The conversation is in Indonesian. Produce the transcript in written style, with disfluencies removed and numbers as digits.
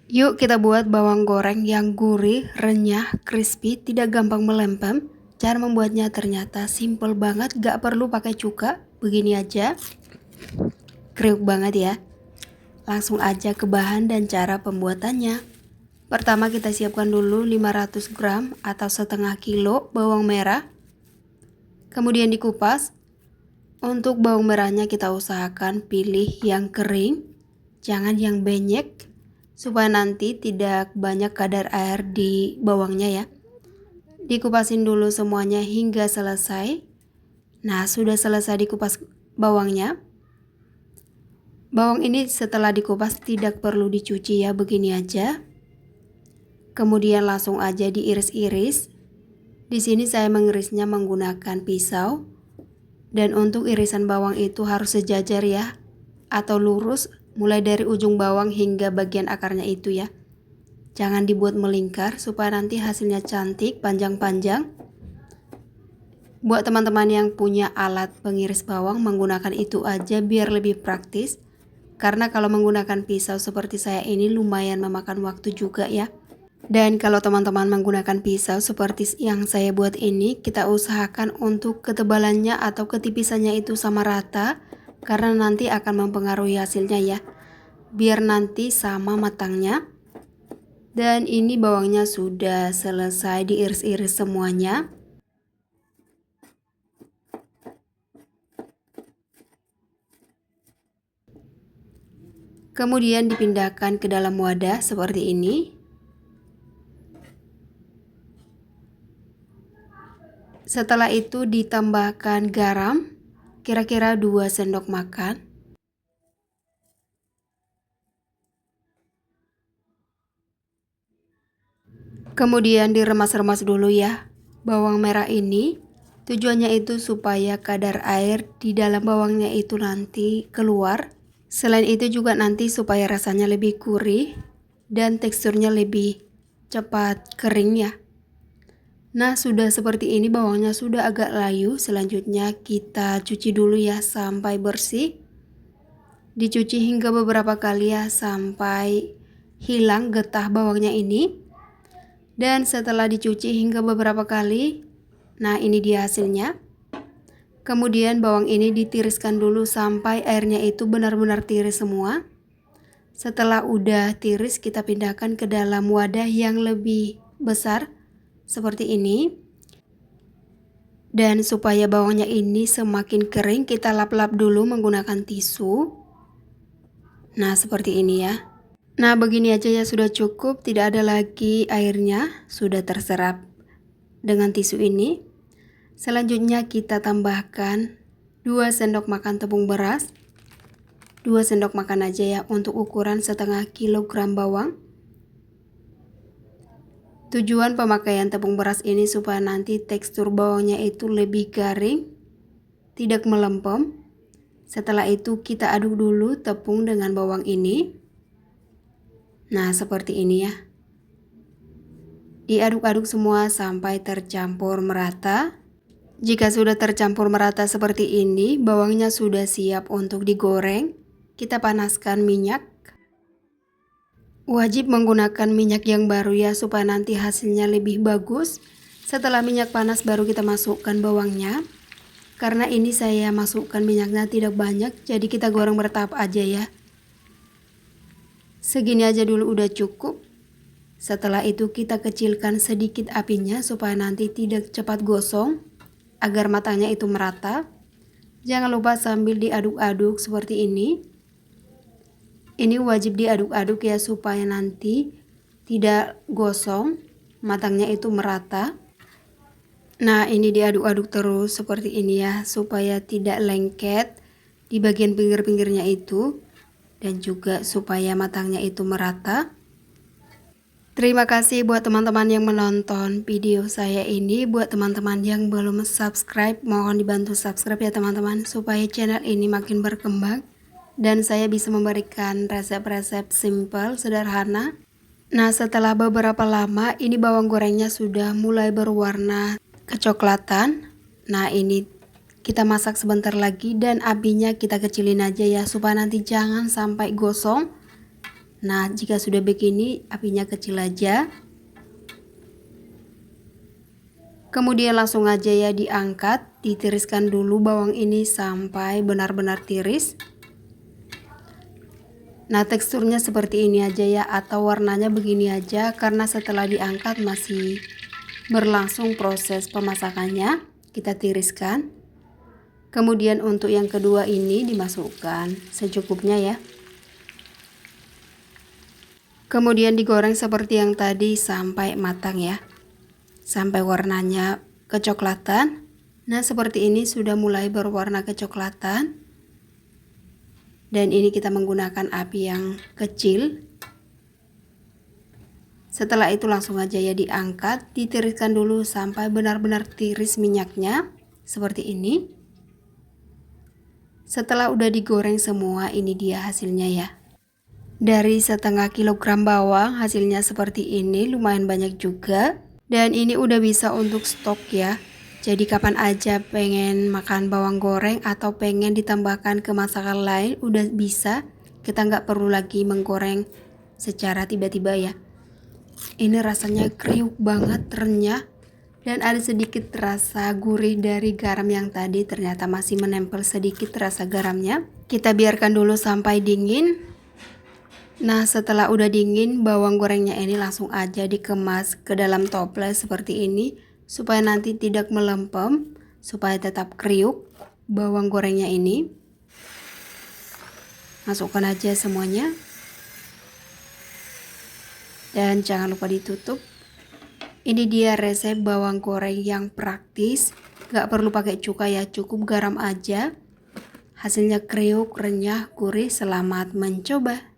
Yuk kita buat bawang goreng yang gurih, renyah, crispy, tidak gampang melempem. Cara membuatnya ternyata simple banget, gak perlu pakai cuka. Begini aja, kriuk banget ya. Langsung aja ke bahan dan cara pembuatannya. Pertama kita siapkan dulu 500 gram atau setengah kilo bawang merah. Kemudian dikupas. Untuk bawang merahnya kita usahakan pilih yang kering, jangan yang benyek, supaya nanti tidak banyak kadar air di bawangnya ya. Dikupasin dulu semuanya hingga selesai. Nah, sudah selesai dikupas bawangnya. Bawang ini setelah dikupas tidak perlu dicuci ya, begini aja. Kemudian langsung aja diiris-iris. Di sini saya mengirisnya menggunakan pisau. Dan untuk irisan bawang itu harus sejajar ya, atau lurus mulai dari ujung bawang hingga bagian akarnya itu ya. Jangan dibuat melingkar supaya nanti hasilnya cantik panjang-panjang. Buat teman-teman yang punya alat pengiris bawang menggunakan itu aja biar lebih praktis. Karena kalau menggunakan pisau seperti saya ini lumayan memakan waktu juga ya. Dan kalau teman-teman menggunakan pisau seperti yang saya buat ini, kita usahakan untuk ketebalannya atau ketipisannya itu sama rata, karena nanti akan mempengaruhi hasilnya ya. Biar nanti sama matangnya. Dan ini bawangnya sudah selesai diiris-iris semuanya. Kemudian dipindahkan ke dalam wadah seperti ini. Setelah itu ditambahkan garam, kira-kira 2 sendok makan. Kemudian diremas-remas dulu ya. Bawang merah ini tujuannya itu supaya kadar air di dalam bawangnya itu nanti keluar. Selain itu juga nanti supaya rasanya lebih gurih dan teksturnya lebih cepat kering ya. Nah, sudah seperti ini bawangnya sudah agak layu. Selanjutnya kita cuci dulu ya sampai bersih. Dicuci hingga beberapa kali ya sampai hilang getah bawangnya ini. Dan setelah dicuci hingga beberapa kali, nah ini dia hasilnya. Kemudian bawang ini ditiriskan dulu sampai airnya itu benar-benar tiris semua. Setelah udah tiris kita pindahkan ke dalam wadah yang lebih besar. Seperti ini. Dan supaya bawangnya ini semakin kering kita lap-lap dulu menggunakan tisu. Nah seperti ini ya. Nah begini aja ya sudah cukup, tidak ada lagi airnya, sudah terserap dengan tisu ini. Selanjutnya kita tambahkan 2 sendok makan tepung beras. 2 sendok makan aja ya untuk ukuran setengah kilogram bawang. Tujuan pemakaian tepung beras ini supaya nanti tekstur bawangnya itu lebih garing, tidak melempem. Setelah itu kita aduk dulu tepung dengan bawang ini. Nah seperti ini ya. Diaduk-aduk semua sampai tercampur merata. Jika sudah tercampur merata seperti ini, bawangnya sudah siap untuk digoreng. Kita panaskan minyak. Wajib menggunakan minyak yang baru ya supaya nanti hasilnya lebih bagus. Setelah minyak panas baru kita masukkan bawangnya. Karena ini saya masukkan minyaknya tidak banyak, jadi kita goreng bertahap aja ya. Segini aja dulu udah cukup. Setelah itu kita kecilkan sedikit apinya supaya nanti tidak cepat gosong, agar matangnya itu merata. Jangan lupa sambil diaduk-aduk seperti ini. Ini wajib diaduk-aduk ya supaya nanti tidak gosong, matangnya itu merata. Nah ini diaduk-aduk terus seperti ini ya supaya tidak lengket di bagian pinggir-pinggirnya itu. Dan juga supaya matangnya itu merata. Terima kasih buat teman-teman yang menonton video saya ini. Buat teman-teman yang belum subscribe, mohon dibantu subscribe ya teman-teman, supaya channel ini makin berkembang dan saya bisa memberikan resep-resep simple, sederhana. Nah setelah beberapa lama ini bawang gorengnya sudah mulai berwarna kecoklatan. Nah ini kita masak sebentar lagi dan apinya kita kecilin aja ya supaya nanti jangan sampai gosong. Nah, jika sudah begini, apinya kecil aja. Kemudian langsung aja ya diangkat, ditiriskan dulu bawang ini sampai benar-benar tiris. Nah, teksturnya seperti ini aja ya, atau warnanya begini aja, karena setelah diangkat masih berlangsung proses pemasakannya. Kita tiriskan. Kemudian untuk yang kedua ini dimasukkan secukupnya ya. Kemudian digoreng seperti yang tadi sampai matang ya, sampai warnanya kecoklatan. Nah, seperti ini sudah mulai berwarna kecoklatan. Dan ini kita menggunakan api yang kecil. Setelah itu langsung aja ya diangkat, ditiriskan dulu sampai benar-benar tiris minyaknya seperti ini. Setelah udah digoreng semua, ini dia hasilnya ya. Dari setengah kilogram bawang hasilnya seperti ini, lumayan banyak juga. Dan ini udah bisa untuk stok ya. Jadi kapan aja pengen makan bawang goreng atau pengen ditambahkan ke masakan lain udah bisa. Kita nggak perlu lagi menggoreng secara tiba-tiba ya. Ini rasanya kriuk banget, renyah. Dan ada sedikit rasa gurih dari garam yang tadi, ternyata masih menempel sedikit rasa garamnya. Kita biarkan dulu sampai dingin. Nah, setelah udah dingin, bawang gorengnya ini langsung aja dikemas ke dalam toples seperti ini, supaya nanti tidak melempem, supaya tetap kriuk bawang gorengnya ini. Masukkan aja semuanya. Dan jangan lupa ditutup. Ini dia resep bawang goreng yang praktis. Gak perlu pakai cuka ya, cukup garam aja. Hasilnya kriuk, renyah, gurih. Selamat mencoba.